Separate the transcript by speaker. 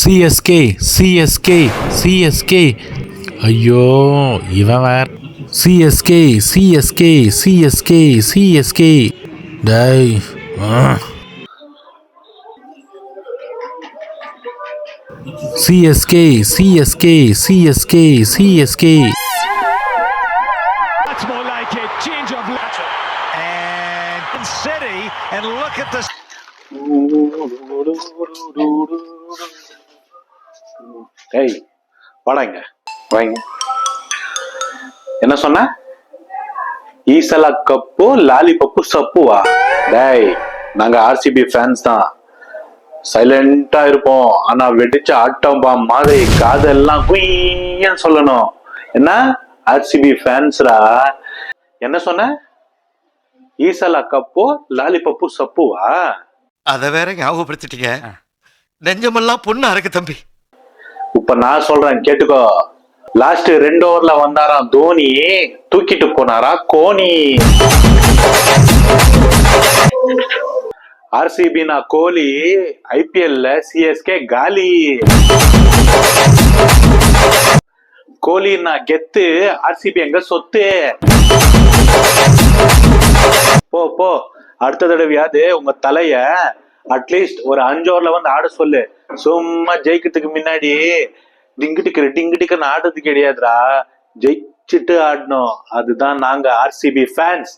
Speaker 1: CSK CSK CSK. ஐயோ இவன் வேற. சிஎஸ்கே சிஎஸ்கே சிஎஸ்கே சிஎஸ்கே. டேய் CSK CSK CSK CSK.
Speaker 2: That's more like it. Change of lateral. And City, and look at this.
Speaker 3: ஏய் வாடாங்க வாங்க. என்ன சொன்ன? ஈசலா கப்பு லாலிபப்பு சப்புவா? டேய் நாங்க ஆர்சிபி ஃபேன்ஸ் தான், சைலண்டா இருப்போம். ஆனா வெடிச்ச ஆட்டம் பாம் மாதிரி காதெல்லாம் குய்யன்னு சொல்லணும். என்ன ஆர்சிபி ஃபேன்ஸ்ரா? என்ன சொன்ன? ஈசலா கப்பு லாலிபப்பு சப்புவா?
Speaker 4: அத வேற ஞாபகப்படுத்திட்டீங்க. நெஞ்சமெல்லாம் பொண்ணு அறக்கு தம்பி.
Speaker 3: இப்ப நான் சொல்றேன் கேட்டுக்கோ. லாஸ்ட் 2 ஓவர்ல வந்தாராம் தோனி, தூக்கிட்டு போனாரா கோனி. ஆர்சிபி நா கோலி, ஐபிஎல்ல சிஎஸ்கே காலி. கோலி நான் கெத்து, ஆர்சிபி எங்க சொத்து. போ போ, அடுத்த தடவையாவது உங்க தலைய அட்லீஸ்ட் ஒரு 5 ஓவர்ல வந்து ஆட சொல்லு. சும்மா ஜெயிக்கிறதுக்கு முன்னாடி டிங்குன்னு ஆடுறது கிடையாதுடா, ஜெயிச்சுட்டு ஆடணும். அதுதான் நாங்க ஆர்சிபி ஃபேன்ஸ்.